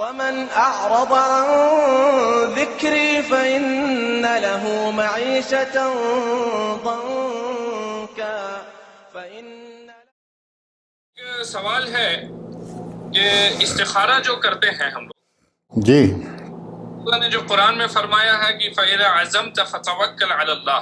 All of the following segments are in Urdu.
ومن أعرض عن ذكري فإن له معيشة ضنكا سوال ہے کہ استخارہ جو کرتے ہیں ہم لوگ، جی، اللہ نے جو قرآن میں فرمایا ہے کہ فَإِذَا عَزَمْتَ فَتَوَكَّلْ عَلَى اللَّهِ،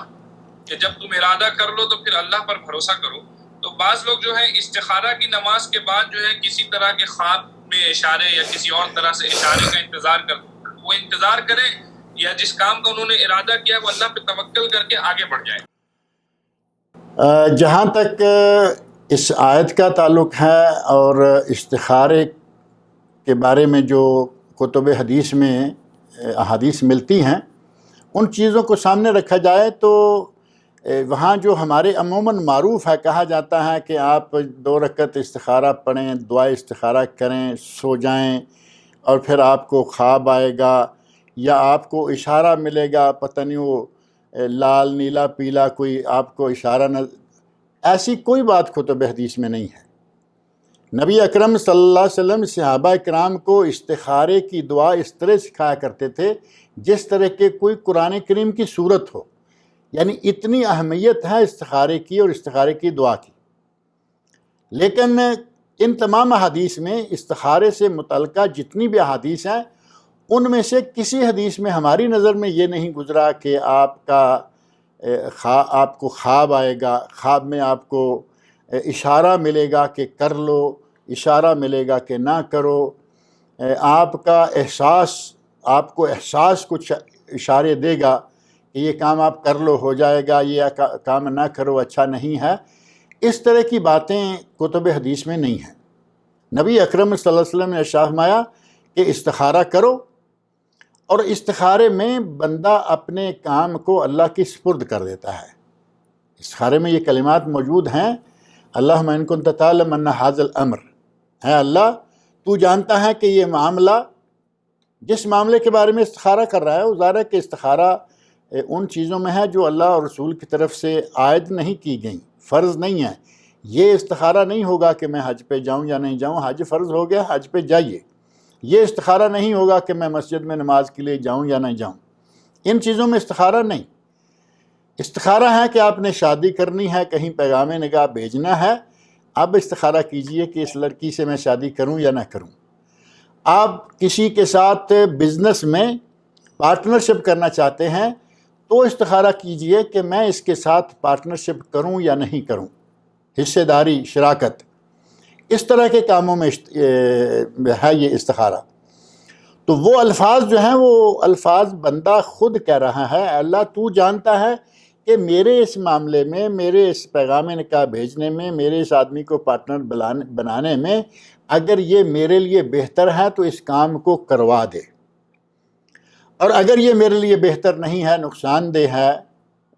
کہ جب تم ارادہ کر لو تو پھر اللہ پر بھروسہ کرو. تو بعض لوگ جو ہے استخارہ کی نماز کے بعد جو ہے کسی طرح کے خواب میں اشارے یا کسی اور طرح سے اشارے کا انتظار کرتے ہیں. وہ انتظار کریں یا جس کام کا انہوں نے ارادہ کیا وہ اللہ پہ توکل کر کے آگے بڑھ جائیں. جہاں تک اس آیت کا تعلق ہے اور استخارے کے بارے میں جو کتب حدیث میں احادیث ملتی ہیں ان چیزوں کو سامنے رکھا جائے تو وہاں جو ہمارے عموماً معروف ہے، کہا جاتا ہے کہ آپ 2 رکعت استخارہ پڑھیں، دعائے استخارہ کریں، سو جائیں اور پھر آپ کو خواب آئے گا یا آپ کو اشارہ ملے گا، پتہ نہیں وہ لال نیلا پیلا کوئی آپ کو اشارہ ایسی کوئی بات کتب حدیث میں نہیں ہے. نبی اکرم صلی اللہ علیہ وسلم صحابہ کرام کو استخارے کی دعا اس طرح سکھایا کرتے تھے جس طرح کہ کوئی قرآن کریم کی صورت ہو. یعنی اتنی اہمیت ہے استخارے کی اور استخارے کی دعا کی. لیکن ان تمام احادیث میں استخارے سے متعلقہ جتنی بھی احادیث ہیں ان میں سے کسی حدیث میں ہماری نظر میں یہ نہیں گزرا کہ آپ کو خواب آئے گا، خواب میں آپ کو اشارہ ملے گا کہ کر لو، اشارہ ملے گا کہ نہ کرو، آپ کو احساس کچھ اشارے دے گا کہ یہ کام آپ کر لو ہو جائے گا، یہ کام نہ کرو اچھا نہیں ہے. اس طرح کی باتیں کتب حدیث میں نہیں ہیں. نبی اکرم صلی اللہ علیہ وسلم نے ارشاد فرمایا کہ استخارہ کرو، اور استخارے میں بندہ اپنے کام کو اللہ کی سپرد کر دیتا ہے. استخارے میں یہ کلمات موجود ہیں، اللہم ان کنت تعلم ان ھذا الامر، ہے اللہ تو جانتا ہے کہ یہ معاملہ، جس معاملے کے بارے میں استخارہ کر رہا ہے وہ ظاہر ہے کہ استخارہ ان چیزوں میں ہے جو اللہ اور رسول کی طرف سے عائد نہیں کی گئیں، فرض نہیں ہے. یہ استخارہ نہیں ہوگا کہ میں حج پہ جاؤں یا نہیں جاؤں، حج فرض ہو گیا، حج پہ جائیے. یہ استخارہ نہیں ہوگا کہ میں مسجد میں نماز کے لیے جاؤں یا نہیں جاؤں. ان چیزوں میں استخارہ نہیں. استخارہ ہے کہ آپ نے شادی کرنی ہے، کہیں پیغام نگاہ بھیجنا ہے، اب استخارہ کیجئے کہ اس لڑکی سے میں شادی کروں یا نہ کروں. آپ کسی کے ساتھ بزنس میں پارٹنرشپ کرنا چاہتے ہیں تو استخارہ کیجئے کہ میں اس کے ساتھ پارٹنرشپ کروں یا نہیں کروں، حصے داری، شراکت، اس طرح کے کاموں میں ہے یہ استخارہ. تو وہ الفاظ جو ہیں وہ الفاظ بندہ خود کہہ رہا ہے، اللہ تو جانتا ہے کہ میرے اس معاملے میں، میرے اس پیغام نکاح بھیجنے میں، میرے اس آدمی کو پارٹنر بنانے میں اگر یہ میرے لیے بہتر ہے تو اس کام کو کروا دے، اور اگر یہ میرے لیے بہتر نہیں ہے، نقصان دہ ہے،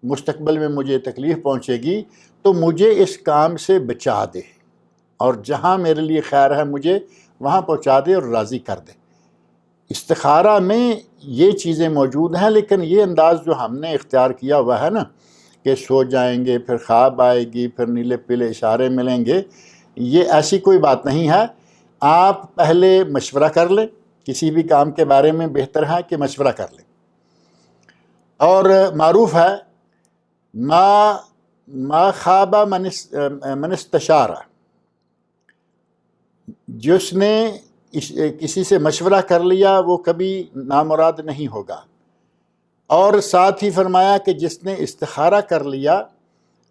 مستقبل میں مجھے تکلیف پہنچے گی تو مجھے اس کام سے بچا دے، اور جہاں میرے لیے خیر ہے مجھے وہاں پہنچا دے اور راضی کر دے. استخارہ میں یہ چیزیں موجود ہیں، لیکن یہ انداز جو ہم نے اختیار کیا ہوا ہے نا کہ سو جائیں گے، پھر خواب آئے گی، پھر نیلے پیلے اشارے ملیں گے، یہ ایسی کوئی بات نہیں ہے. آپ پہلے مشورہ کر لیں، کسی بھی کام کے بارے میں بہتر ہے کہ مشورہ کر لیں. اور معروف ہے ما خواب من استشار، جس نے کسی سے مشورہ کر لیا وہ کبھی نامراد نہیں ہوگا. اور ساتھ ہی فرمایا کہ جس نے استخارہ کر لیا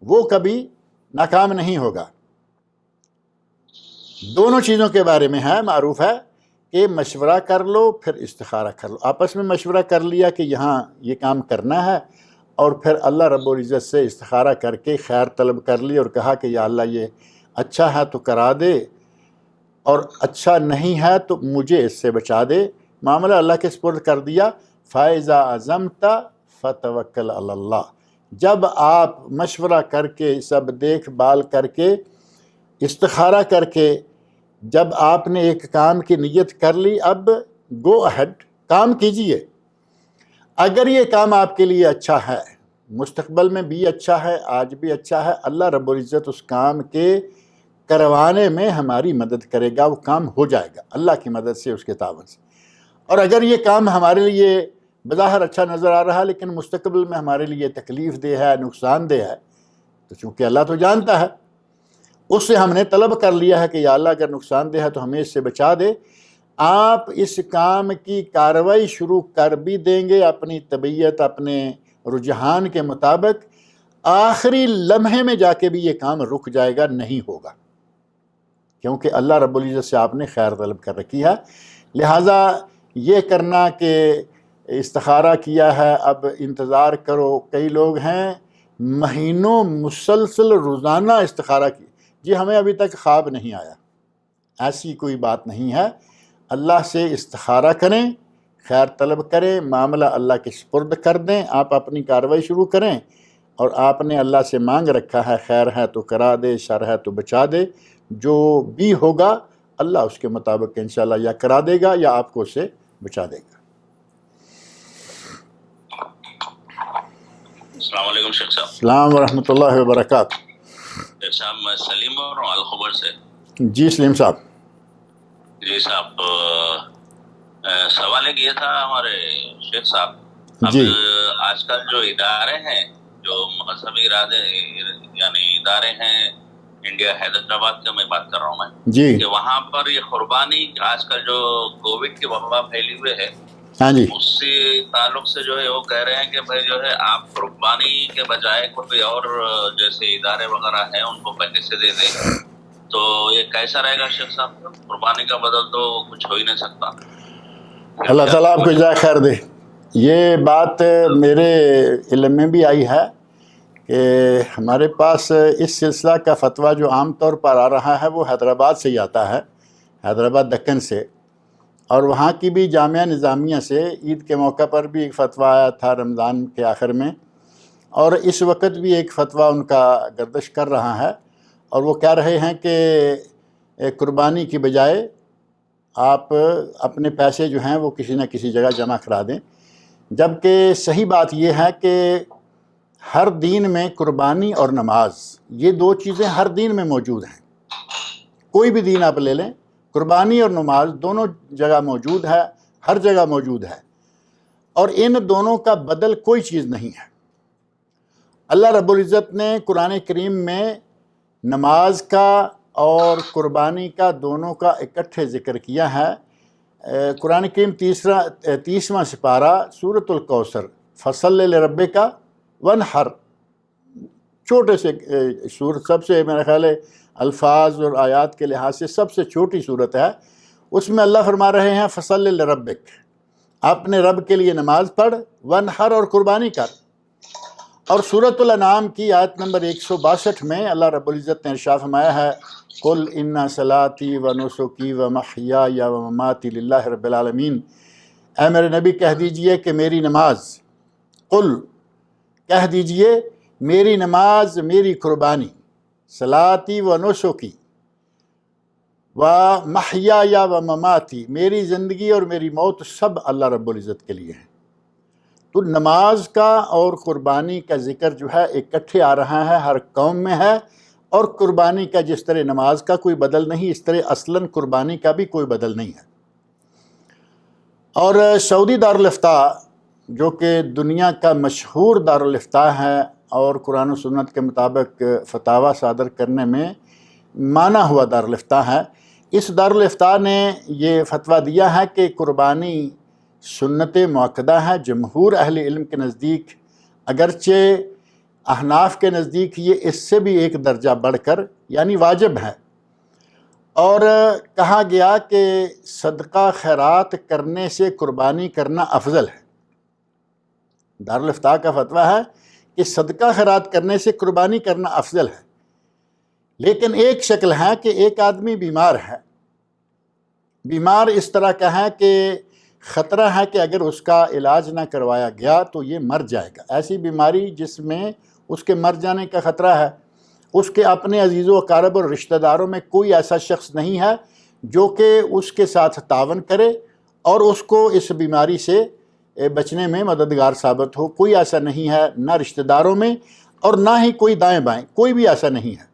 وہ کبھی ناکام نہیں ہوگا. دونوں چیزوں کے بارے میں ہے، معروف ہے کہ مشورہ کر لو پھر استخارہ کر لو. آپس میں مشورہ کر لیا کہ یہاں یہ کام کرنا ہے، اور پھر اللہ رب العزت سے استخارہ کر کے خیر طلب کر لی اور کہا کہ یا اللہ یہ اچھا ہے تو کرا دے، اور اچھا نہیں ہے تو مجھے اس سے بچا دے. معاملہ اللہ کے سپرد کر دیا. فَإِذَا عَزَمْتَ فَتَوَكَّلْ عَلَى اللَّهِ، جب آپ مشورہ کر کے، سب دیکھ بھال کر کے، استخارہ کر کے، جب آپ نے ایک کام کی نیت کر لی، اب گو اہیڈ، کام کیجئے. اگر یہ کام آپ کے لیے اچھا ہے، مستقبل میں بھی اچھا ہے، آج بھی اچھا ہے، اللہ رب العزت اس کام کے کروانے میں ہماری مدد کرے گا، وہ کام ہو جائے گا اللہ کی مدد سے، اس کے تعاون سے۔ اور اگر یہ کام ہمارے لیے بظاہر اچھا نظر آ رہا ہے لیکن مستقبل میں ہمارے لیے تکلیف دہ ہے، نقصان دہ ہے، تو چونکہ اللہ تو جانتا ہے، اس سے ہم نے طلب کر لیا ہے کہ یا اللہ اگر نقصان دہ ہے تو ہمیں اس سے بچا دے۔ آپ اس کام کی کارروائی شروع کر بھی دیں گے اپنی طبیعت، اپنے رجحان کے مطابق، آخری لمحے میں جا کے بھی یہ کام رک جائے گا، نہیں ہوگا، کیونکہ اللہ رب العزت سے آپ نے خیر طلب کر رکھی ہے۔ لہٰذا یہ کرنا کہ استخارہ کیا ہے اب انتظار کرو، کئی لوگ ہیں مہینوں مسلسل روزانہ استخارہ کی، جی ہمیں ابھی تک خواب نہیں آیا، ایسی کوئی بات نہیں ہے۔ اللہ سے استخارہ کریں، خیر طلب کریں، معاملہ اللہ کے سپرد کر دیں، آپ اپنی کارروائی شروع کریں، اور آپ نے اللہ سے مانگ رکھا ہے خیر ہے تو کرا دے، شر ہے تو بچا دے، جو بھی ہوگا اللہ اس کے مطابق انشاءاللہ یا کرا دے گا یا آپ کو اسے بچا دے گا۔ السلام علیکم شیخ صاحب۔ السلام ورحمۃ اللہ وبرکاتہ۔ شیخ صاحب میں سلیم ہو رہا ہوں الخبر سے۔ جی سلیم صاحب۔ جی صاحب، سوال ایک یہ تھا ہمارے شیخ صاحب، اب جی آج کل جو ادارے ہیں، جو مذہبی یعنی ادارے ہیں انڈیا حیدرآباد کا میں بات کر رہا ہوں میں، جی کہ وہاں پر یہ قربانی آج کل جو کووڈ کی وبا پھیلی ہوئے ہے، ہاں جی، اس سے تعلق سے جو ہے وہ کہہ رہے ہیں کہ بھائی جو ہے آپ قربانی کے بجائے کوئی اور جیسے ادارے وغیرہ ہیں ان کو پیسے دے دیں، تو یہ کیسا رہے گا شیخ صاحب؟ قربانی کا بدل تو کچھ ہو ہی نہیں سکتا۔ اللہ تعالیٰ آپ کو جزائے خیر دے۔ یہ بات میرے علم میں بھی آئی ہے کہ ہمارے پاس اس سلسلہ کا فتویٰ جو عام طور پر آ رہا ہے وہ حیدرآباد سے ہی آتا ہے، حیدرآباد دکن سے، اور وہاں کی بھی جامعہ نظامیہ سے عید کے موقع پر بھی ایک فتویٰ آیا تھا رمضان کے آخر میں، اور اس وقت بھی ایک فتویٰ ان کا گردش کر رہا ہے، اور وہ کہہ رہے ہیں کہ قربانی کی بجائے آپ اپنے پیسے جو ہیں وہ کسی نہ کسی جگہ جمع کرا دیں، جبکہ صحیح بات یہ ہے کہ ہر دین میں قربانی اور نماز یہ دو چیزیں ہر دین میں موجود ہیں، کوئی بھی دین آپ لے لیں، قربانی اور نماز دونوں جگہ موجود ہے، ہر جگہ موجود ہے، اور ان دونوں کا بدل کوئی چیز نہیں ہے۔ اللہ رب العزت نے قرآن کریم میں نماز کا اور قربانی کا دونوں کا اکٹھے ذکر کیا ہے۔ قرآن کریم 30واں سپارہ سورۃ الکوثر، فصل لربک وانحر، چھوٹے سے سورت، سب سے میرا خیال ہے الفاظ اور آیات کے لحاظ سے سب سے چھوٹی صورت ہے، اس میں اللہ فرما رہے ہیں فصل لربک، اپنے رب کے لیے نماز پڑھ، وانحر اور قربانی کر۔ اور سورۃ الانعام کی آیت نمبر 162 میں اللہ رب العزت نے ارشاد فرمایا ہے قل ان صلاتی و نسکی و محیای و مماتی للہ رب العالمین، اے میرے نبی کہہ دیجئے کہ میری نماز، قل کہہ دیجئے میری نماز، میری قربانی، صلاتی و نسکی و محیای و مماتی، میری زندگی اور میری موت سب اللہ رب العزت کے لیے ہیں۔ تو نماز کا اور قربانی کا ذکر جو ہے اکٹھے آ رہا ہے، ہر قوم میں ہے، اور قربانی کا جس طرح نماز کا کوئی بدل نہیں، اس طرح اصلاً قربانی کا بھی کوئی بدل نہیں ہے۔ اور سعودی دارالافتاء جو کہ دنیا کا مشہور دارالافتاء ہے اور قرآن و سنت کے مطابق فتاویٰ صادر کرنے میں مانا ہوا دارالافتاء ہے، اس دارالافتاء نے یہ فتویٰ دیا ہے کہ قربانی سنت مؤکدہ ہے۔ جمہور اہل علم کے نزدیک، اگرچہ احناف کے نزدیک یہ اس سے بھی ایک درجہ بڑھ کر یعنی واجب ہے، اور کہا گیا کہ صدقہ خیرات کرنے سے قربانی کرنا افضل ہے۔ دارالافتاء کا فتویٰ ہے کہ صدقہ خیرات کرنے سے قربانی کرنا افضل ہے، لیکن ایک شکل ہے کہ ایک آدمی بیمار ہے، بیمار اس طرح کا ہے کہ خطرہ ہے کہ اگر اس کا علاج نہ کروایا گیا تو یہ مر جائے گا، ایسی بیماری جس میں اس کے مر جانے کا خطرہ ہے۔ اس کے اپنے عزیز و اقارب اور رشتہ داروں میں کوئی ایسا شخص نہیں ہے جو کہ اس کے ساتھ تعاون کرے اور اس کو اس بیماری سے بچنے میں مددگار ثابت ہو، کوئی ایسا نہیں ہے، نہ رشتہ داروں میں اور نہ ہی کوئی دائیں بائیں، کوئی بھی ایسا نہیں ہے۔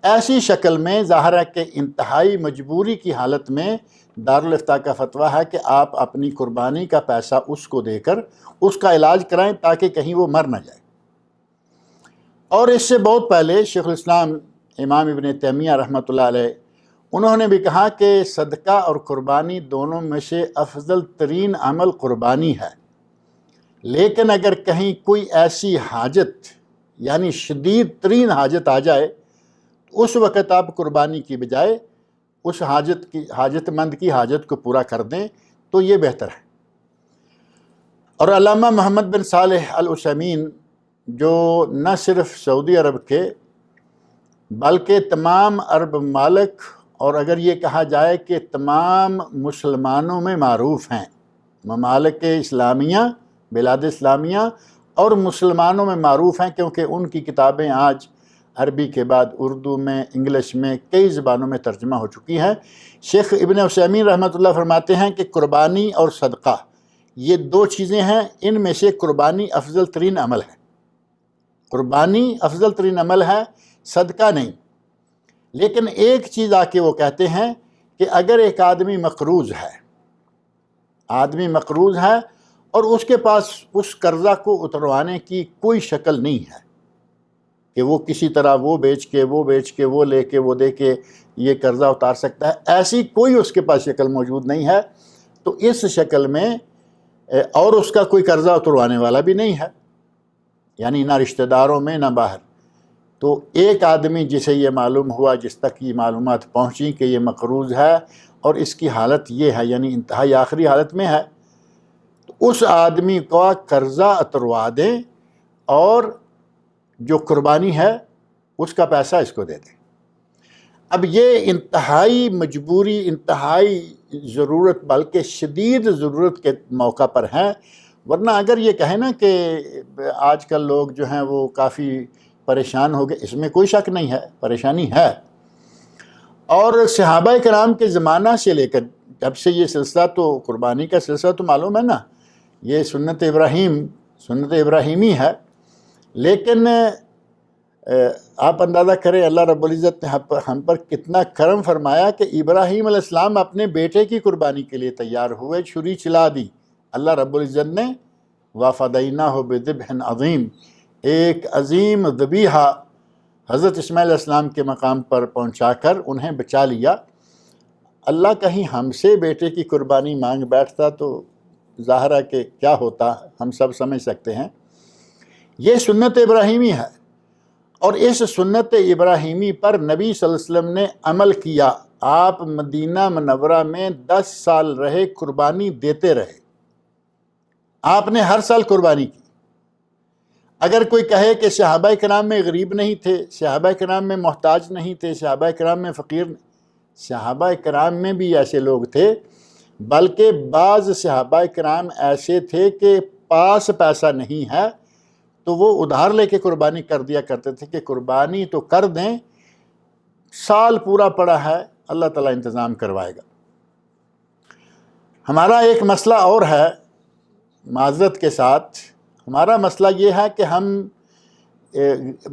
ایسی شکل میں ظاہر ہے کہ انتہائی مجبوری کی حالت میں دارالافتاء کا فتویٰ ہے کہ آپ اپنی قربانی کا پیسہ اس کو دے کر اس کا علاج کرائیں تاکہ کہیں وہ مر نہ جائے۔ اور اس سے بہت پہلے شیخ الاسلام امام ابن تیمیہ رحمۃ اللہ علیہ انہوں نے بھی کہا کہ صدقہ اور قربانی دونوں میں سے افضل ترین عمل قربانی ہے، لیکن اگر کہیں کوئی ایسی حاجت یعنی شدید ترین حاجت آ جائے تو اس وقت آپ قربانی کی بجائے اس حاجت مند کی حاجت کو پورا کر دیں تو یہ بہتر ہے۔ اور علامہ محمد بن صالح العثیمین جو نہ صرف سعودی عرب کے بلکہ تمام عرب ممالک اور اگر یہ کہا جائے کہ تمام مسلمانوں میں معروف ہیں، ممالک اسلامیہ، بلاد اسلامیہ اور مسلمانوں میں معروف ہیں، کیونکہ ان کی کتابیں آج عربی کے بعد اردو میں، انگلش میں، کئی زبانوں میں ترجمہ ہو چکی ہیں۔ شیخ ابن عثیمین رحمۃ اللہ فرماتے ہیں کہ قربانی اور صدقہ یہ دو چیزیں ہیں، ان میں سے قربانی افضل ترین عمل ہے، قربانی افضل ترین عمل ہے، صدقہ نہیں۔ لیکن ایک چیز آ کے وہ کہتے ہیں کہ اگر ایک آدمی مقروض ہے اور اس کے پاس اس قرضہ کو اتروانے کی کوئی شکل نہیں ہے کہ وہ کسی طرح وہ بیچ کے وہ لے کے وہ دے کے یہ قرضہ اتار سکتا ہے، ایسی کوئی اس کے پاس شکل موجود نہیں ہے، تو اس شکل میں اور اس کا کوئی قرضہ اتروانے والا بھی نہیں ہے، یعنی نہ رشتہ داروں میں نہ باہر، تو ایک آدمی جسے یہ معلوم ہوا، جس تک یہ معلومات پہنچی کہ یہ مقروض ہے اور اس کی حالت یہ ہے، یعنی انتہائی آخری حالت میں ہے، تو اس آدمی کا قرضہ اتروا دیں اور جو قربانی ہے اس کا پیسہ اس کو دے دیں۔ اب یہ انتہائی مجبوری، انتہائی ضرورت بلکہ شدید ضرورت کے موقع پر ہے، ورنہ اگر یہ کہیں نا کہ آج کل لوگ جو ہیں وہ کافی پریشان ہو گئے، اس میں کوئی شک نہیں ہے، پریشانی ہے۔ اور صحابہ کرام کے زمانہ سے لے کر جب سے یہ سلسلہ تو قربانی کا سلسلہ تو معلوم ہے نا، یہ سنت ابراہیمی ہے، لیکن آپ اندازہ کریں اللہ رب العزت نے ہم پر کتنا کرم فرمایا کہ ابراہیم علیہ السلام اپنے بیٹے کی قربانی کے لیے تیار ہوئے، چھری چلا دی، اللہ رب العزت نے وَفَدَيْنَاهُ بِذِبْحٍ عَظِيمٍ، ایک عظیم ذبیحہ حضرت اسماعیل علیہ السلام کے مقام پر پہنچا کر انہیں بچا لیا۔ اللہ کہیں ہم سے بیٹے کی قربانی مانگ بیٹھتا تو ظاہر ہے کہ کیا ہوتا، ہم سب سمجھ سکتے ہیں۔ یہ سنت ابراہیمی ہے، اور اس سنت ابراہیمی پر نبی صلی اللہ علیہ وسلم نے عمل کیا۔ آپ مدینہ منورہ میں 10 سال رہے، قربانی دیتے رہے، آپ نے ہر سال قربانی کی۔ اگر کوئی کہے کہ صحابہ کرام میں غریب نہیں تھے، صحابہ کرام میں محتاج نہیں تھے، صحابہ کرام میں فقیر نہیں، صحابہ کرام میں بھی ایسے لوگ تھے، بلکہ بعض صحابہ کرام ایسے تھے کہ پاس پیسہ نہیں ہے تو وہ ادھار لے کے قربانی کر دیا کرتے تھے کہ قربانی تو کر دیں، سال پورا پڑا ہے، اللہ تعالیٰ انتظام کروائے گا۔ ہمارا ایک مسئلہ اور ہے، معذرت کے ساتھ ہمارا مسئلہ یہ ہے کہ ہم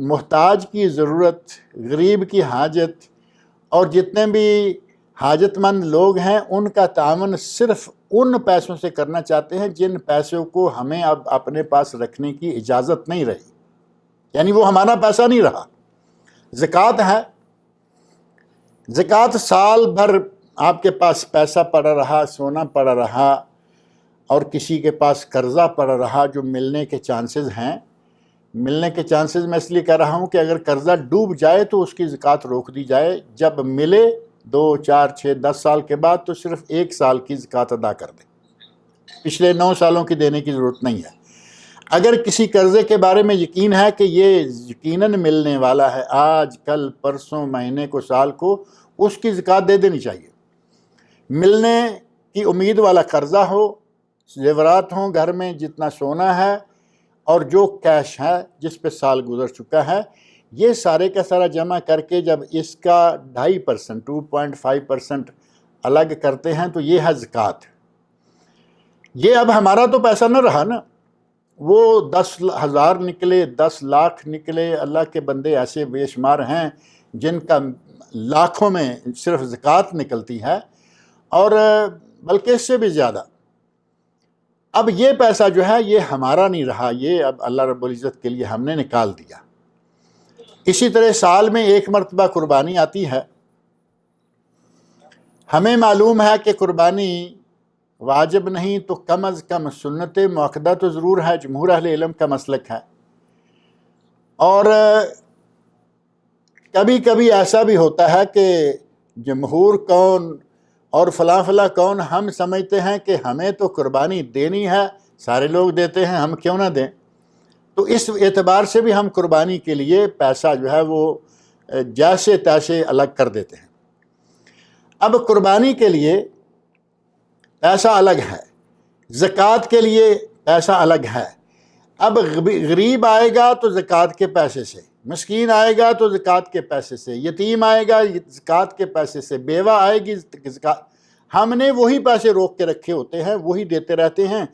محتاج کی ضرورت، غریب کی حاجت اور جتنے بھی حاجت مند لوگ ہیں ان کا تعاون صرف ان پیسوں سے کرنا چاہتے ہیں جن پیسوں کو ہمیں اب اپنے پاس رکھنے کی اجازت نہیں رہی، یعنی وہ ہمارا پیسہ نہیں رہا۔ زکوٰۃ ہے، زکوٰۃ سال بھر آپ کے پاس پیسہ پڑا رہا، سونا پڑا رہا اور کسی کے پاس قرضہ پڑا رہا جو ملنے کے چانسز ہیں۔ ملنے کے چانسز میں اس لیے کہہ رہا ہوں کہ اگر قرضہ ڈوب جائے تو اس کی زکوٰۃ روک دی جائے، جب ملے 2، 4، 6، 10 سال کے بعد تو صرف 1 سال کی زکوٰۃ ادا کر دیں، پچھلے 9 سالوں کی دینے کی ضرورت نہیں ہے۔ اگر کسی قرضے کے بارے میں یقین ہے کہ یہ یقیناً ملنے والا ہے، آج کل پرسوں مہینے کو سال کو، اس کی زکوٰۃ دے دینی چاہیے۔ ملنے کی امید والا قرضہ ہو، زیورات ہوں گھر میں، جتنا سونا ہے اور جو کیش ہے جس پہ سال گزر چکا ہے، یہ سارے کا سارا جمع کر کے جب اس کا 2.5%، 2.5% الگ کرتے ہیں تو یہ ہے زکوٰۃ۔ یہ اب ہمارا تو پیسہ نہ رہا نا، وہ 10,000 نکلے، 10 لاکھ نکلے، اللہ کے بندے ایسے بے شمار ہیں جن کا لاکھوں میں صرف زکوٰۃ نکلتی ہے، اور بلکہ اس سے بھی زیادہ. اب یہ پیسہ جو ہے یہ ہمارا نہیں رہا، یہ اب اللہ رب العزت کے لیے ہم نے نکال دیا. اسی طرح سال میں ایک مرتبہ قربانی آتی ہے. ہمیں معلوم ہے کہ قربانی واجب نہیں تو کم از کم سنت مؤکدہ تو ضرور ہے، جمہور اہل علم کا مسلک ہے. اور کبھی کبھی ایسا بھی ہوتا ہے کہ جمہور کون اور فلاں فلاں کون ہم سمجھتے ہیں کہ ہمیں تو قربانی دینی ہے، سارے لوگ دیتے ہیں، ہم کیوں نہ دیں. تو اس اعتبار سے بھی ہم قربانی کے لیے پیسہ جو ہے وہ جیسے تیسے الگ کر دیتے ہیں. اب قربانی کے لیے پیسہ الگ ہے، زکوٰۃ کے لیے پیسہ الگ ہے. اب غریب آئے گا تو زکوٰۃ کے پیسے سے، مسکین آئے گا تو زکوٰۃ کے پیسے سے، یتیم آئے گا زکوٰۃ کے پیسے سے، بیوہ آئے گی زکوٰۃ. ہم نے وہی پیسے روک کے رکھے ہوتے ہیں، وہی دیتے رہتے ہیں.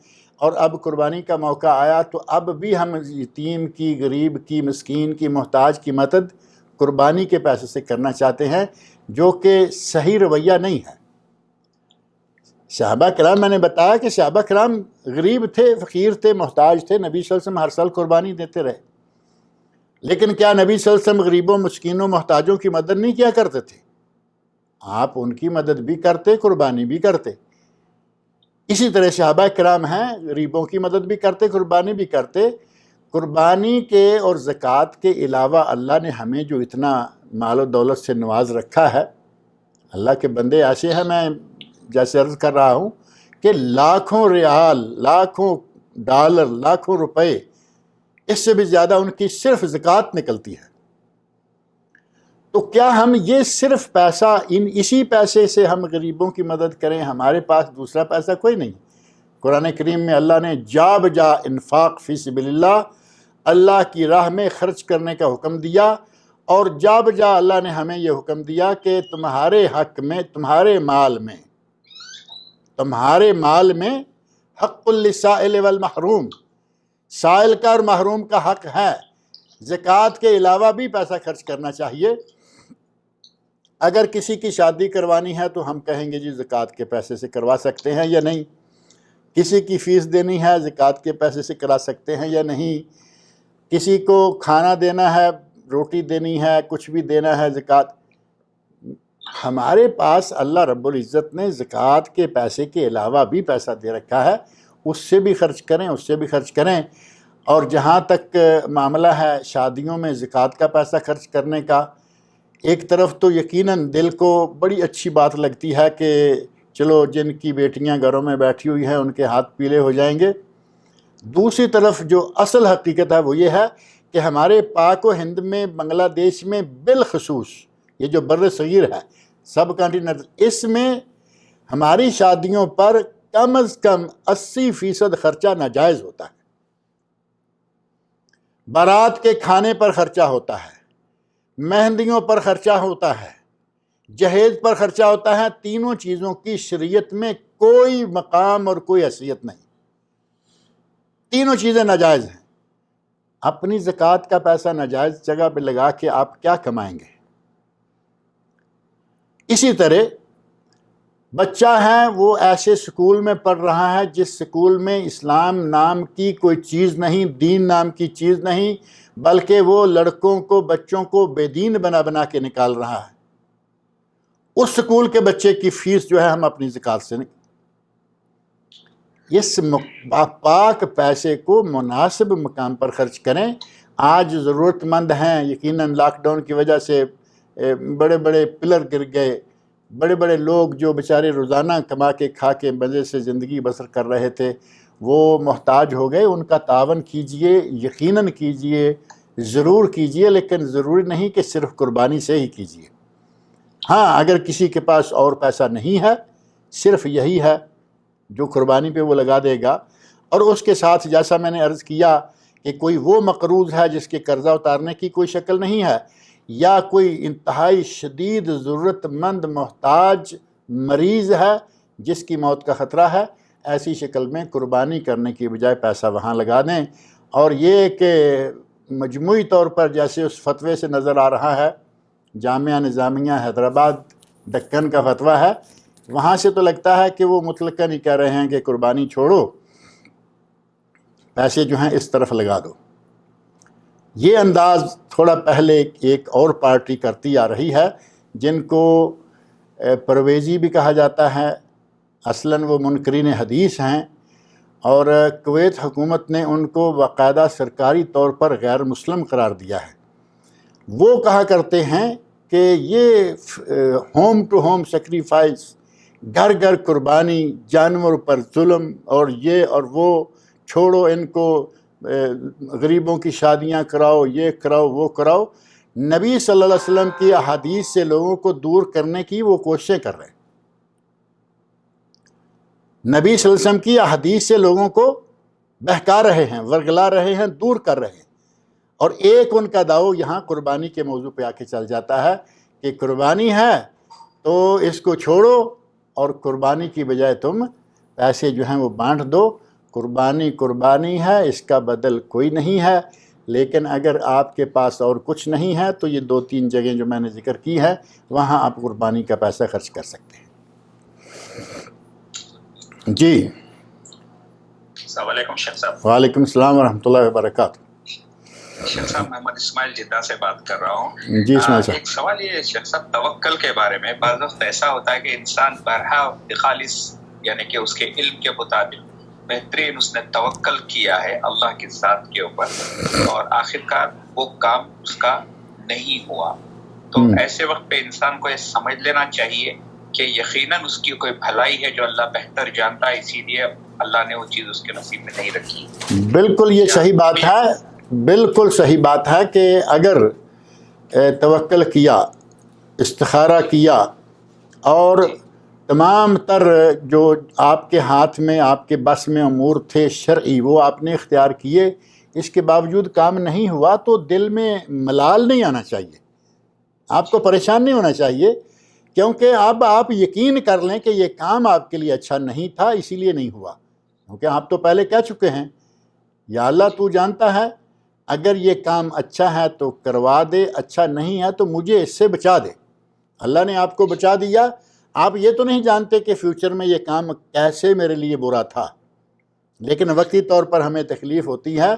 اور اب قربانی کا موقع آیا تو اب بھی ہم یتیم کی، غریب کی، مسکین کی، محتاج کی مدد قربانی کے پیسے سے کرنا چاہتے ہیں، جو کہ صحیح رویہ نہیں ہے. صحابہ کرام، میں نے بتایا کہ صحابہ کرام غریب تھے، فقیر تھے، محتاج تھے. نبی صلی اللہ علیہ وسلم ہر سال قربانی دیتے رہے، لیکن کیا نبی صلی اللہ علیہ وسلم غریبوں، مسکینوں، محتاجوں کی مدد نہیں کیا کرتے تھے؟ آپ ان کی مدد بھی کرتے، قربانی بھی کرتے. اسی طرح صحابہ کرام ہیں، غریبوں کی مدد بھی کرتے، قربانی بھی کرتے. قربانی کے اور زکوٰۃ کے علاوہ اللہ نے ہمیں جو اتنا مال و دولت سے نواز رکھا ہے، اللہ کے بندے ایسے ہیں، میں جیسے عرض کر رہا ہوں کہ لاکھوں ریال، لاکھوں ڈالر، لاکھوں روپے، اس سے بھی زیادہ ان کی صرف زکوٰۃ نکلتی ہے. تو کیا ہم یہ صرف پیسہ، اسی پیسے سے ہم غریبوں کی مدد کریں؟ ہمارے پاس دوسرا پیسہ کوئی نہیں. قرآن کریم میں اللہ نے جا بجا انفاق فی سبیل اللہ، اللہ کی راہ میں خرچ کرنے کا حکم دیا. اور جا بجا اللہ نے ہمیں یہ حکم دیا کہ تمہارے حق میں، تمہارے مال میں حق للسائل والمحروم، سائل کا اور محروم کا حق ہے. زکوٰۃ کے علاوہ بھی پیسہ خرچ کرنا چاہیے. اگر کسی کی شادی کروانی ہے تو ہم کہیں گے جی زکوٰۃ کے پیسے سے کروا سکتے ہیں یا نہیں. کسی کی فیس دینی ہے، زکوٰۃ کے پیسے سے کرا سکتے ہیں یا نہیں. کسی کو کھانا دینا ہے، روٹی دینی ہے، کچھ بھی دینا ہے، زکوٰۃ. ہمارے پاس اللہ رب العزت نے زکوٰۃ کے پیسے کے علاوہ بھی پیسہ دے رکھا ہے، اس سے بھی خرچ کریں، اس سے بھی خرچ کریں. اور جہاں تک معاملہ ہے شادیوں میں زکوٰۃ کا پیسہ خرچ کرنے کا، ایک طرف تو یقیناً دل کو بڑی اچھی بات لگتی ہے کہ چلو جن کی بیٹیاں گھروں میں بیٹھی ہوئی ہیں ان کے ہاتھ پیلے ہو جائیں گے. دوسری طرف جو اصل حقیقت ہے وہ یہ ہے کہ ہمارے پاک و ہند میں، بنگلہ دیش میں بالخصوص، یہ جو بر صغیر ہے، سب کانٹیننٹ، اس میں ہماری شادیوں پر کم از کم 80% خرچہ ناجائز ہوتا ہے. بارات کے کھانے پر خرچہ ہوتا ہے، مہندیوں پر خرچہ ہوتا ہے، جہیز پر خرچہ ہوتا ہے. تینوں چیزوں کی شریعت میں کوئی مقام اور کوئی حیثیت نہیں. تینوں چیزیں ناجائز ہیں. اپنی زکوٰۃ کا پیسہ ناجائز جگہ پہ لگا کے آپ کیا کمائیں گے؟ اسی طرح بچہ ہے، وہ ایسے سکول میں پڑھ رہا ہے جس سکول میں اسلام نام کی کوئی چیز نہیں، دین نام کی چیز نہیں، بلکہ وہ لڑکوں کو، بچوں کو بے دین بنا بنا کے نکال رہا ہے. اس سکول کے بچے کی فیس جو ہے ہم اپنی زکوٰۃ سے اس پاک پیسے کو مناسب مقام پر خرچ کریں. آج ضرورت مند ہیں، یقیناً لاک ڈاؤن کی وجہ سے بڑے بڑے پلر گر گئے، بڑے بڑے لوگ جو بیچارے روزانہ کما کے کھا کے مزے سے زندگی بسر کر رہے تھے وہ محتاج ہو گئے. ان کا تعاون کیجئے، یقیناً کیجئے، ضرور کیجئے، لیکن ضروری نہیں کہ صرف قربانی سے ہی کیجئے. ہاں، اگر کسی کے پاس اور پیسہ نہیں ہے، صرف یہی ہے جو قربانی پہ وہ لگا دے گا. اور اس کے ساتھ جیسا میں نے عرض کیا کہ کوئی وہ مقروض ہے جس کے قرضہ اتارنے کی کوئی شکل نہیں ہے، یا کوئی انتہائی شدید ضرورت مند محتاج مریض ہے جس کی موت کا خطرہ ہے، ایسی شکل میں قربانی کرنے کی بجائے پیسہ وہاں لگا دیں. اور یہ کہ مجموعی طور پر جیسے اس فتوے سے نظر آ رہا ہے جامعہ نظامیہ حیدرآباد دکن کا فتویٰ ہے، وہاں سے تو لگتا ہے کہ وہ مطلقاً ہی کہہ رہے ہیں کہ قربانی چھوڑو، پیسے جو ہیں اس طرف لگا دو۔ یہ انداز تھوڑا پہلے ایک اور پارٹی کرتی آ رہی ہے جن کو پرویزی بھی کہا جاتا ہے، اصلاً وہ منکرین حدیث ہیں، اور کویت حکومت نے ان کو باقاعدہ سرکاری طور پر غیر مسلم قرار دیا ہے۔ وہ کہا کرتے ہیں کہ یہ ہوم ٹو ہوم سیکریفائس، گھر گھر قربانی، جانور پر ظلم، اور یہ اور وہ، چھوڑو ان کو، غریبوں کی شادیاں کراؤ، یہ کراؤ وہ کراؤ۔ نبی صلی اللہ علیہ وسلم کی احادیث سے لوگوں کو دور کرنے کی وہ کوششیں کر رہے ہیں۔ نبی صلی اللہ علیہ وسلم کی احادیث سے لوگوں کو بہکا رہے ہیں، ورگلا رہے ہیں، دور کر رہے ہیں۔ اور ایک ان کا داؤ یہاں قربانی کے موضوع پہ آ کے چل جاتا ہے کہ قربانی ہے تو اس کو چھوڑو، اور قربانی کی بجائے تم پیسے جو ہیں وہ بانٹ دو۔ قربانی ہے، اس کا بدل کوئی نہیں ہے، لیکن اگر آپ کے پاس اور کچھ نہیں ہے تو یہ 2-3 جگہیں جو میں نے ذکر کی ہے وہاں آپ قربانی کا پیسہ خرچ کر سکتے ہیں۔ جی السلام علیکم شیخ صاحب۔ وعلیکم السلام ورحمۃ اللہ وبرکاتہ۔ شیخ صاحب محمد اسماعیل جدہ سے بات کر رہا ہوں۔ جی اسماعیل صاحب، ایک سوال یہ ہے شیخ صاحب توکل کے بارے میں۔ بعض وقت ایسا ہوتا ہے کہ انسان برہا خالص، یعنی کہ اس کے علم کے مطابق بہترین اس نے توکل کیا ہے اللہ کی ذات کے اوپر، اور آخرکار وہ کام اس کا نہیں ہوا، تو ایسے وقت پہ انسان کو یہ سمجھ لینا چاہیے کہ یقیناً اس کی کوئی بھلائی ہے جو اللہ بہتر جانتا ہے، اسی لیے اللہ نے وہ چیز اس کے نصیب میں نہیں رکھی۔ بالکل یہ صحیح بات ہے، بالکل صحیح بات ہے کہ اگر توکل کیا، استخارہ کیا، اور تمام تر جو آپ کے ہاتھ میں، آپ کے بس میں امور تھے شرعی، وہ آپ نے اختیار کیے، اس کے باوجود کام نہیں ہوا، تو دل میں ملال نہیں آنا چاہیے، آپ کو پریشان نہیں ہونا چاہیے، کیونکہ اب آپ یقین کر لیں کہ یہ کام آپ کے لیے اچھا نہیں تھا، اسی لیے نہیں ہوا، کیونکہ آپ تو پہلے کہہ چکے ہیں یا اللہ تو جانتا ہے، اگر یہ کام اچھا ہے تو کروا دے، اچھا نہیں ہے تو مجھے اس سے بچا دے۔ اللہ نے آپ کو بچا دیا، آپ یہ تو نہیں جانتے کہ فیوچر میں یہ کام کیسے میرے لیے برا تھا، لیکن وقتی طور پر ہمیں تکلیف ہوتی ہے۔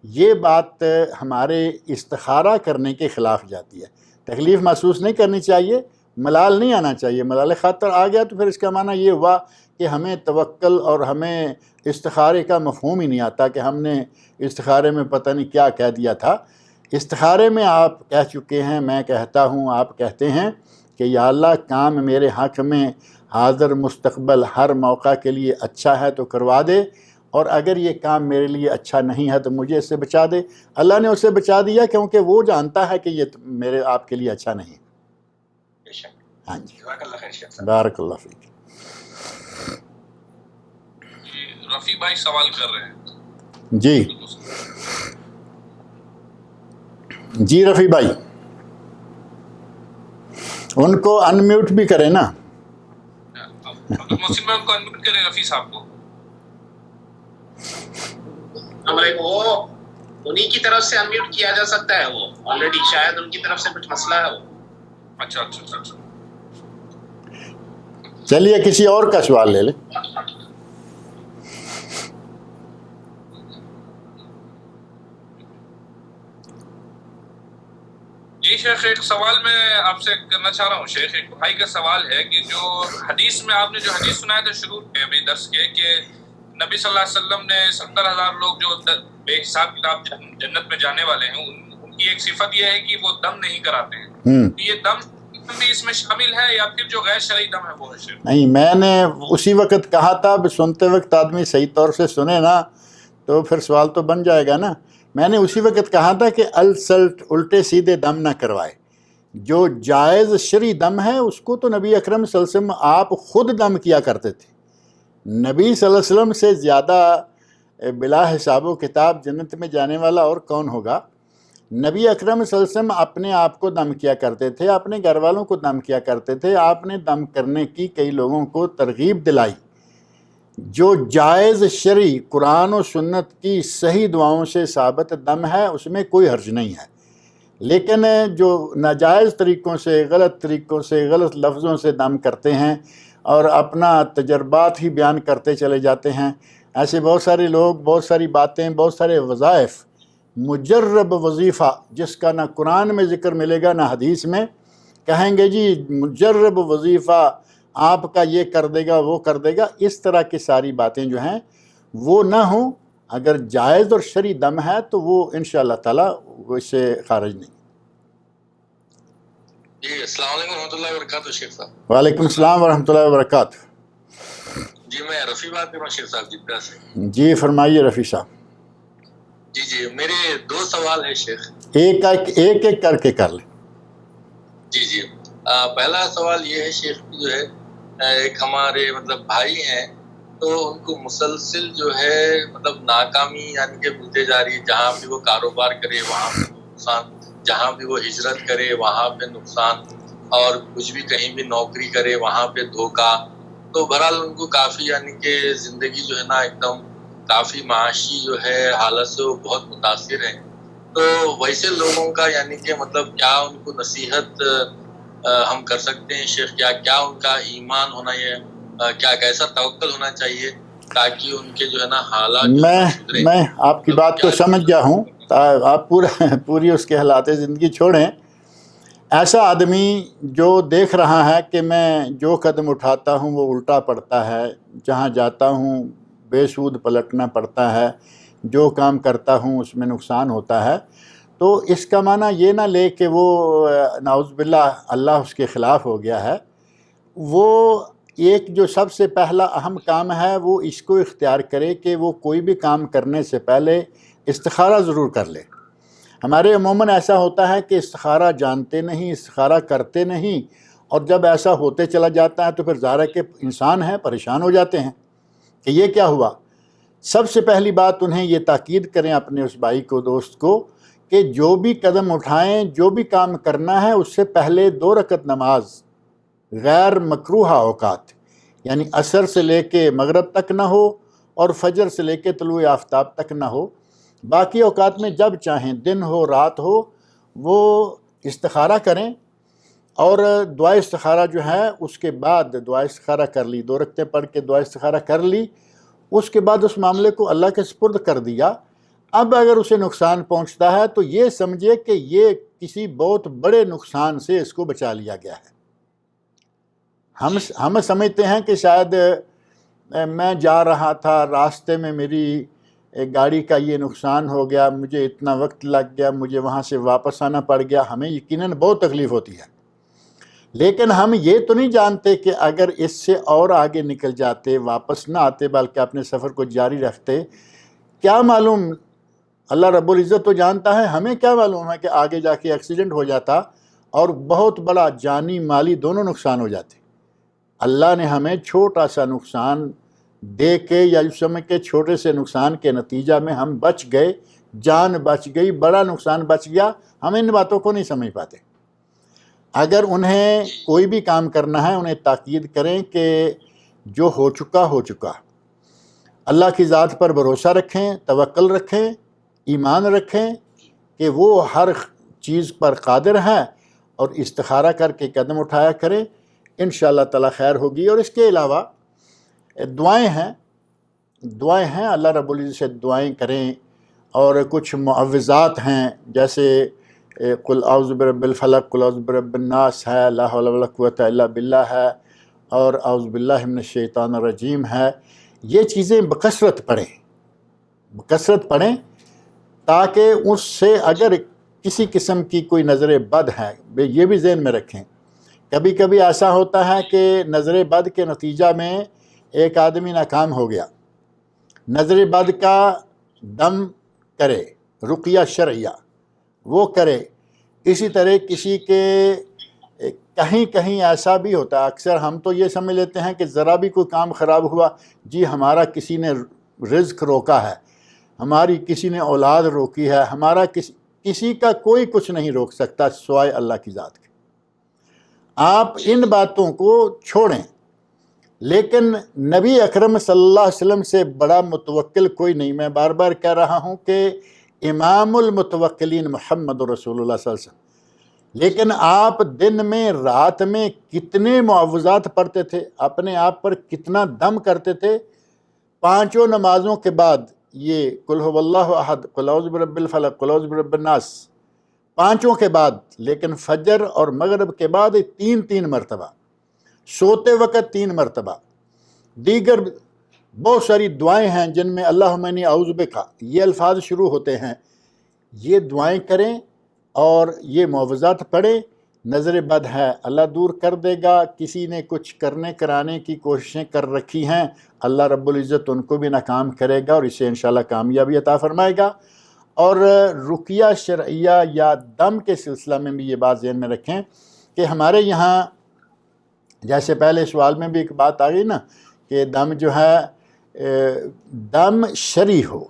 یہ بات ہمارے استخارہ کرنے کے خلاف جاتی ہے۔ تکلیف محسوس نہیں کرنی چاہیے، ملال نہیں آنا چاہیے۔ ملال خاطر آ گیا تو پھر اس کا معنی یہ ہوا کہ ہمیں توکل اور ہمیں استخارے کا مفہوم ہی نہیں آتا، کہ ہم نے استخارے میں پتہ نہیں کیا کہہ دیا تھا۔ استخارے میں آپ کہہ چکے ہیں، میں کہتا ہوں، آپ کہتے ہیں کہ یا اللہ کام میرے حق میں حاضر مستقبل ہر موقع کے لیے اچھا ہے تو کروا دے، اور اگر یہ کام میرے لیے اچھا نہیں ہے تو مجھے اس سے بچا دے۔ اللہ نے اسے بچا دیا کیونکہ وہ جانتا ہے کہ یہ میرے آپ کے لیے اچھا نہیں ہے۔ ہاں جی، بارک اللہ فیک۔ رفیع بھائی سوال کر رہے ہیں۔ جی جی رفیع بھائی، ان کو ان میوٹ بھی کریں نا۔ عبد المحسن بھائی ان کو انمیوٹ کریں، رفیع صاحب کو۔ وہ انہی کی طرف سے انمیوٹ کیا جا سکتا ہے، وہ آلریڈی شاید ان کی طرف سے کچھ مسئلہ ہے۔ وہ اچھا اچھا اچھا اچھا، چلیے کسی اور کا سوال لے لیں۔ جی شیخ، ایک سوال میں آپ سے کرنا چاہ رہا ہوں شیخ۔ ایک بھائی کا سوال ہے کہ جو حدیث میں آپ نے جو حدیث سنایا تھا شروع میں ابھی درس کے، کہ نبی صلی اللہ علیہ وسلم نے 70,000 لوگ جو بے حساب کتاب جنت میں جانے والے ہیں، ان کی ایک صفت یہ ہے کہ وہ دم نہیں کراتے ہیں۔ یہ دم بھی اس میں شامل ہے یا پھر جو غیر شرعی دم ہے وہ ہے شیخ؟ نہیں، میں نے اسی وقت کہا تھا، سنتے وقت آدمی صحیح طور سے سنے نا تو پھر سوال تو بن جائے گا نا۔ میں نے اسی وقت کہا تھا کہ السلٹ، الٹے سیدھے دم نہ کروائے۔ جو جائز شرعی دم ہے اس کو تو نبی اکرم صلی اللہ علیہ وسلم آپ خود دم کیا کرتے تھے۔ نبی صلی اللہ علیہ وسلم سے زیادہ بلا حساب و کتاب جنت میں جانے والا اور کون ہوگا؟ نبی اکرم صلی اللہ علیہ وسلم اپنے آپ کو دم کیا کرتے تھے، اپنے گھر والوں کو دم کیا کرتے تھے۔ آپ نے دم کرنے کی کئی لوگوں کو ترغیب دلائی۔ جو جائز شرعی قرآن و سنت کی صحیح دعاؤں سے ثابت دم ہے اس میں کوئی حرج نہیں ہے، لیکن جو ناجائز طریقوں سے، غلط طریقوں سے، غلط لفظوں سے دم کرتے ہیں اور اپنا تجربات ہی بیان کرتے چلے جاتے ہیں، ایسے بہت سارے لوگ، بہت ساری باتیں، بہت سارے وظائف، مجرب وظیفہ جس کا نہ قرآن میں ذکر ملے گا نہ حدیث میں، کہیں گے جی مجرب وظیفہ آپ کا یہ کر دے گا، وہ کر دے گا، اس طرح کی ساری باتیں جو ہیں وہ نہ ہوں۔ اگر جائز اور شرعی دم ہے تو وہ انشاءاللہ تعالی وہ اس سے خارج نہیں۔ جی السلام علیکم ورحمۃ اللہ وبرکاتہ شیخ صاحب۔ وعلیکم السلام ورحمۃ اللہ وبرکاتہ۔ جی میں رفیع بات کر رہا ہوں شیخ صاحب جدہ سے۔ جی فرمائیے رفیع صاحب۔ جی میرے 2 سوال ہیں شیخ، ایک کر کے کر لیں۔ جی پہلا سوال یہ ہے شیخ، جو ہے ایک ہمارے مطلب بھائی ہیں، تو ان کو مسلسل جو ہے مطلب ناکامی یعنی کہ ملتے جا رہی ہے، جہاں بھی وہ کاروبار کرے وہاں پہ نقصان، جہاں بھی وہ ہجرت کرے وہاں پہ نقصان، اور کچھ بھی کہیں بھی نوکری کرے وہاں پہ دھوکہ۔ تو بہرحال ان کو کافی یعنی کہ زندگی جو ہے نا ایک دم کافی معاشی جو ہے حالت سے وہ بہت متاثر ہیں۔ تو ویسے لوگوں کا یعنی کہ مطلب کیا ان کو نصیحت ہم کر سکتے ہیں شیخ؟ کیا ان کا ایمان ہونا، یہ کیا کیسا توکل ہونا چاہیے تاکہ ان کے جو ہے نا حالات میں آپ کی بات کو سمجھ گیا ہوں، آپ پوری اس کے حالات زندگی چھوڑیں۔ ایسا آدمی جو دیکھ رہا ہے کہ میں جو قدم اٹھاتا ہوں وہ الٹا پڑتا ہے، جہاں جاتا ہوں بے سود پلٹنا پڑتا ہے، جو کام کرتا ہوں اس میں نقصان ہوتا ہے، تو اس کا معنی یہ نہ لے کہ وہ نعوذ باللہ اللہ اس کے خلاف ہو گیا ہے۔ وہ ایک جو سب سے پہلا اہم کام ہے وہ اس کو اختیار کرے کہ وہ کوئی بھی کام کرنے سے پہلے استخارہ ضرور کر لے۔ ہمارے عموماً ایسا ہوتا ہے کہ استخارہ جانتے نہیں، استخارہ کرتے نہیں، اور جب ایسا ہوتے چلا جاتا ہے تو پھر ظاہر ہے کہ انسان ہیں پریشان ہو جاتے ہیں کہ یہ کیا ہوا۔ سب سے پہلی بات انہیں یہ تاکید کریں اپنے اس بھائی کو، دوست کو، کہ جو بھی قدم اٹھائیں، جو بھی کام کرنا ہے اس سے پہلے 2 رکعت نماز غیر مکروہ اوقات، یعنی عصر سے لے کے مغرب تک نہ ہو اور فجر سے لے کے طلوع آفتاب تک نہ ہو، باقی اوقات میں جب چاہیں، دن ہو رات ہو، وہ استخارہ کریں۔ اور دعا استخارہ جو ہے اس کے بعد دعا استخارہ کر لی، 2 رکعتیں پڑھ کے دعا استخارہ کر لی، اس کے بعد اس معاملے کو اللہ کے سپرد کر دیا۔ اب اگر اسے نقصان پہنچتا ہے تو یہ سمجھے کہ یہ کسی بہت بڑے نقصان سے اس کو بچا لیا گیا ہے۔ ہم سمجھتے ہیں کہ شاید میں جا رہا تھا، راستے میں میری گاڑی کا یہ نقصان ہو گیا، مجھے اتنا وقت لگ گیا، مجھے وہاں سے واپس آنا پڑ گیا، ہمیں یقیناً بہت تکلیف ہوتی ہے، لیکن ہم یہ تو نہیں جانتے کہ اگر اس سے اور آگے نکل جاتے، واپس نہ آتے بلکہ اپنے سفر کو جاری رکھتے، کیا معلوم، اللہ رب العزت تو جانتا ہے، ہمیں کیا معلوم ہے کہ آگے جا کے ایکسیڈنٹ ہو جاتا اور بہت بڑا جانی مالی دونوں نقصان ہو جاتے۔ اللہ نے ہمیں چھوٹا سا نقصان دے کے یا اس سمے کے چھوٹے سے نقصان کے نتیجہ میں ہم بچ گئے، جان بچ گئی، بڑا نقصان بچ گیا، ہم ان باتوں کو نہیں سمجھ پاتے۔ اگر انہیں کوئی بھی کام کرنا ہے انہیں تاکید کریں کہ جو ہو چکا ہو چکا، اللہ کی ذات پر بھروسہ رکھیں، توکل رکھیں، ایمان رکھیں کہ وہ ہر چیز پر قادر ہے، اور استخارہ کر کے قدم اٹھایا کریں، انشاءاللہ تعالی خیر ہوگی۔ اور اس کے علاوہ دعائیں ہیں، اللہ رب العزت سے دعائیں کریں، اور کچھ معوذات ہیں جیسے قل اعوذ برب الفلق، قل اعوذ برب الناس ہے، لا حول ولا قوۃ الا باللہ ہے، اور اعوذ باللہ من الشیطان الرجیم ہے۔ یہ چیزیں بکثرت پڑھیں تاکہ اس سے اگر کسی قسم کی کوئی نظر بد ہے، یہ بھی ذہن میں رکھیں۔ کبھی کبھی ایسا ہوتا ہے کہ نظر بد کے نتیجہ میں ایک آدمی ناکام ہو گیا، نظر بد کا دم کرے، رقیہ شرعیہ وہ کرے۔ اسی طرح کسی کے کہیں ایسا بھی ہوتا ہے، اکثر ہم تو یہ سمجھ لیتے ہیں کہ ذرا بھی کوئی کام خراب ہوا، جی ہمارا کسی نے رزق روکا ہے، ہماری کسی نے اولاد روکی ہے، ہمارا کسی کا کوئی کچھ نہیں روک سکتا سوائے اللہ کی ذات کے۔ آپ ان باتوں کو چھوڑیں، لیکن نبی اکرم صلی اللہ علیہ وسلم سے بڑا متوکل کوئی نہیں۔ میں بار بار کہہ رہا ہوں کہ امام المتوکلین محمد رسول اللہ صلی اللہ علیہ وسلم، لیکن آپ دن میں رات میں کتنے معوذات پڑھتے تھے، اپنے آپ پر کتنا دم کرتے تھے، 5 نمازوں کے بعد یہ قل هو اللہ احد، قل اعوذ برب الفلق، قل اعوذ برب الناس، 5 کے بعد، لیکن فجر اور مغرب کے بعد 3 مرتبہ، سوتے وقت 3 مرتبہ، دیگر بہت ساری دعائیں ہیں جن میں اللہم انی اعوذ بک یہ الفاظ شروع ہوتے ہیں، یہ دعائیں کریں اور یہ معوذات پڑھیں۔ نظر بد ہے اللہ دور کر دے گا، کسی نے کچھ کرنے کرانے کی کوششیں کر رکھی ہیں، اللہ رب العزت ان کو بھی ناکام کرے گا اور اسے انشاءاللہ کامیابی عطا فرمائے گا۔ اور رقیہ شرعیہ یا دم کے سلسلہ میں بھی یہ بات ذہن میں رکھیں کہ ہمارے یہاں جیسے پہلے سوال میں بھی ایک بات آ گئی نا کہ دم جو ہے دم شرعی ہو،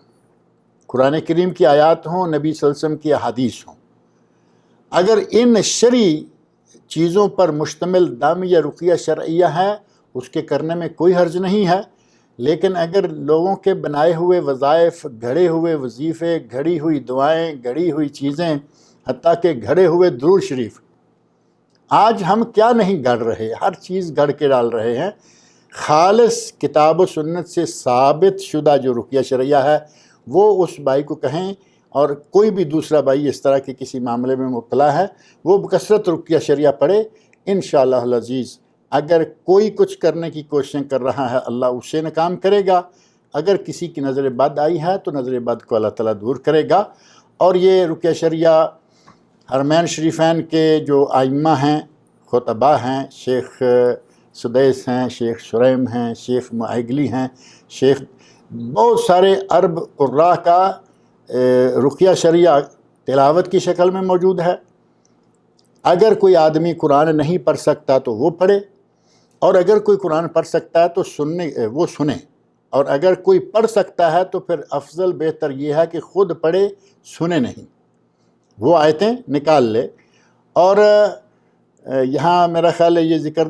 قرآن کریم کی آیات ہوں، نبی صلی اللہ علیہ وسلم کی احادیث ہوں، اگر ان شرعی چیزوں پر مشتمل دم یا رقیہ شرعیہ ہے اس کے کرنے میں کوئی حرج نہیں ہے، لیکن اگر لوگوں کے بنائے ہوئے وظائف، گھڑے ہوئے وظیفے، گھڑی ہوئی دعائیں، گھڑی ہوئی چیزیں، حتیٰ کہ گھڑے ہوئے درود شریف، آج ہم کیا نہیں گھڑ رہے، ہر چیز گھڑ کے ڈال رہے ہیں۔ خالص کتاب و سنت سے ثابت شدہ جو رقیہ شرعیہ ہے وہ اس بھائی کو کہیں، اور کوئی بھی دوسرا بھائی اس طرح کے کسی معاملے میں مبتلا ہے وہ بکثرت رقیہ شرعیہ پڑھے، انشاءاللہ العزیز اگر کوئی کچھ کرنے کی کوششیں کر رہا ہے اللہ اسے ناکام کرے گا، اگر کسی کی نظر بد آئی ہے تو نظر بد کو اللہ تعالیٰ دور کرے گا۔ اور یہ رقیہ شرعیہ حرمین شریفین کے جو ائمہ ہیں، خطباء ہیں، شیخ سدیس ہیں، شیخ شریم ہیں، شیخ معیگلی ہیں، شیخ بہت سارے عرب قراء کا رقیہ شرعیہ تلاوت کی شکل میں موجود ہے۔ اگر کوئی آدمی قرآن نہیں پڑھ سکتا تو وہ پڑھے، اور اگر کوئی قرآن پڑھ سکتا ہے تو وہ سنے، اور اگر کوئی پڑھ سکتا ہے تو پھر افضل بہتر یہ ہے کہ خود پڑھے، سنے نہیں، وہ آیتیں نکال لے۔ اور یہاں میرا خیال ہے یہ ذکر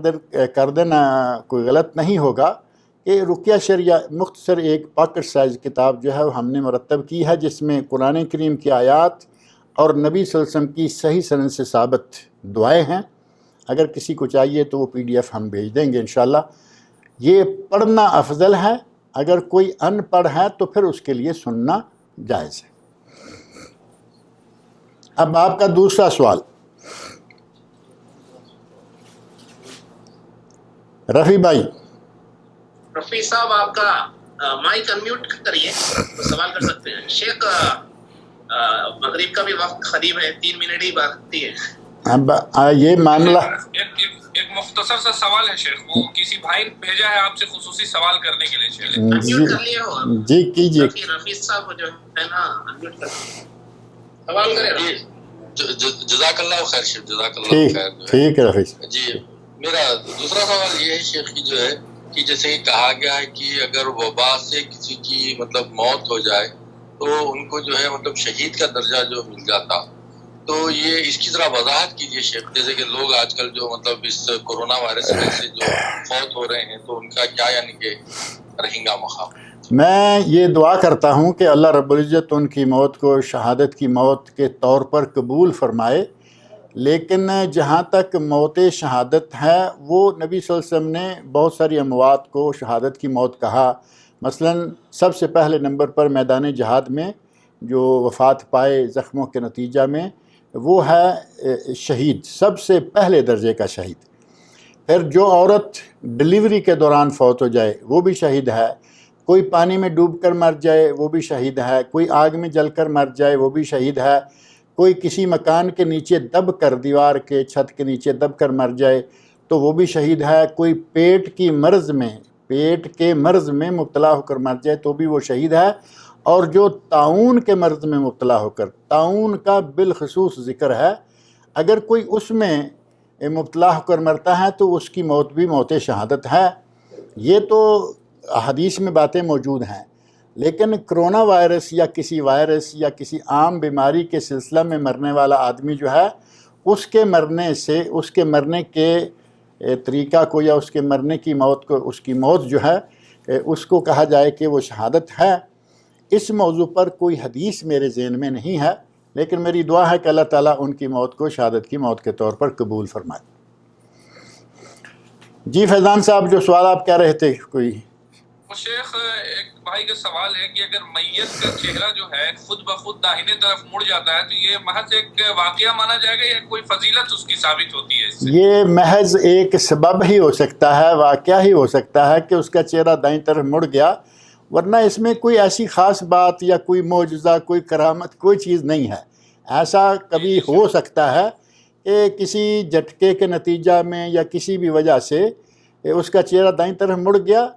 کر دینا کوئی غلط نہیں ہوگا کہ رقیہ شرعیہ مختصر ایک پاکٹ سائز کتاب جو ہے وہ ہم نے مرتب کی ہے، جس میں قرآن کریم کی آیات اور نبی صلی اللہ علیہ وسلم کی صحیح سند سے ثابت دعائیں ہیں۔ اگر کسی کو چاہیے تو وہ PDF ہم بھیج دیں گے انشاءاللہ۔ یہ پڑھنا افضل ہے، اگر کوئی ان پڑھ ہے تو پھر اس کے لیے سننا جائز ہے۔ اب آپ کا دوسرا سوال، رفیع بھائی۔ رفیع صاحب آپ کا مائک انمیوٹ کریے تو سوال کر سکتے ہیں۔ شیخ مغرب کا بھی وقت قریب ہے، 3 منٹ ہی باقی ہے۔ اب یہ معاملہ ایک مختصر سا سوال ہے شیخ، وہ کسی بھائی نے بھیجا ہے آپ سے خصوصی سوال کرنے کے لیے شیخ۔ انمیوٹ کر لیے ہو جی کیجیے۔ رفیع صاحب جو ہے نا انمیوٹ کر سوال کریں۔ جزاک اللہ خیر شیخ، جزاک اللہ خیر۔ ٹھیک ہے رفیع جی، میرا دوسرا سوال یہ ہے شیخ کی جو ہے کہ جیسے کہا گیا ہے کہ اگر وبا سے کسی کی مطلب موت ہو جائے تو ان کو جو ہے مطلب شہید کا درجہ جو مل جاتا، تو یہ اس کی ذرا وضاحت کیجیے شیخ۔ جیسے کہ لوگ آج کل جو مطلب اس کورونا وائرس سے جو فوت ہو رہے ہیں تو ان کا کیا یعنی کہ رہیں گا مقام؟ میں یہ دعا کرتا ہوں کہ اللہ رب العزت ان کی موت کو شہادت کی موت کے طور پر قبول فرمائے، لیکن جہاں تک موت شہادت ہے وہ نبی صلی اللہ علیہ وسلم نے بہت ساری اموات کو شہادت کی موت کہا۔ مثلا سب سے پہلے نمبر پر میدان جہاد میں جو وفات پائے زخموں کے نتیجہ میں وہ ہے شہید، سب سے پہلے درجے کا شہید۔ پھر جو عورت ڈلیوری کے دوران فوت ہو جائے وہ بھی شہید ہے، کوئی پانی میں ڈوب کر مر جائے وہ بھی شہید ہے، کوئی آگ میں جل کر مر جائے وہ بھی شہید ہے، کوئی کسی مکان کے نیچے دب کر، دیوار کے چھت کے نیچے دب کر مر جائے تو وہ بھی شہید ہے، کوئی پیٹ کے مرض میں مبتلا ہو کر مر جائے تو بھی وہ شہید ہے، اور جو طاعون کے مرض میں مبتلا ہو کر، طاعون کا بالخصوص ذکر ہے، اگر کوئی اس میں مبتلا ہو کر مرتا ہے تو اس کی موت بھی موت شہادت ہے۔ یہ تو حدیث میں باتیں موجود ہیں، لیکن کرونا وائرس یا کسی عام بیماری کے سلسلہ میں مرنے والا آدمی جو ہے اس کے مرنے کے طریقہ کو یا اس کے مرنے کی موت کو، اس کی موت جو ہے اس کو کہا جائے کہ وہ شہادت ہے۔ اس موضوع پر کوئی حدیث میرے ذہن میں نہیں ہے، لیکن میری دعا ہے کہ اللہ تعالیٰ ان کی موت کو شہادت کی موت کے طور پر قبول فرمائے۔ جی فیضان صاحب، جو سوال آپ کہہ رہے تھے کوئی؟ وہ شیخ ایک بھائی کا سوال ہے کہ اگر میت کا چہرہ جو ہے خود بخود داہنے طرف مڑ جاتا ہے تو یہ محض ایک واقعہ مانا جائے گا یا کوئی فضیلت اس کی ثابت ہوتی ہے اس سے؟ یہ محض ایک سبب ہی ہو سکتا ہے، واقعہ ہی ہو سکتا ہے کہ اس کا چہرہ دائیں طرف مڑ گیا، ورنہ اس میں کوئی ایسی خاص بات یا کوئی معجزہ، کوئی کرامت، کوئی چیز نہیں ہے۔ ایسا کبھی ہو سکتا ہے کہ کسی جھٹکے کے نتیجہ میں یا کسی بھی وجہ سے اس کا چہرہ دائیں طرف مڑ گیا،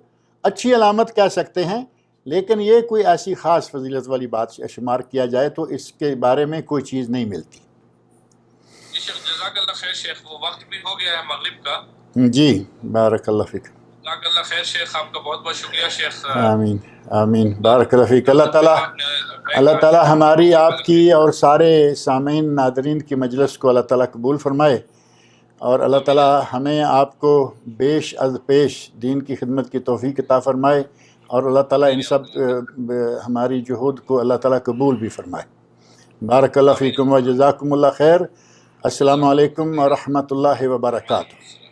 اچھی علامت کہہ سکتے ہیں، لیکن یہ کوئی ایسی خاص فضیلت والی بات شمار کیا جائے تو اس کے بارے میں کوئی چیز نہیں ملتی۔ شیخ جزاک اللہ خیر شیخ، وہ وقت بھی ہو گیا ہے مغرب کا۔ جی بارک اللہ فیک۔ جزاک اللہ خیر شیخ، آپ کا بہت بہت شکریہ شیخ۔ آمین آمین، بارک اللہ فیک۔ اللہ تعالیٰ ہماری، آپ کی اور سارے سامعین ناظرین کی مجلس کو اللہ تعالیٰ قبول فرمائے، اور اللہ تعالیٰ ہمیں آپ کو بیش از پیش دین کی خدمت کی توفیق عطا فرمائے، اور اللہ تعالیٰ ان سب ہماری جہود کو اللہ تعالیٰ قبول بھی فرمائے۔ بارک اللہ فیکم و جزاکم اللہ خیر۔ السلام علیکم ورحمۃ اللہ وبرکاتہ۔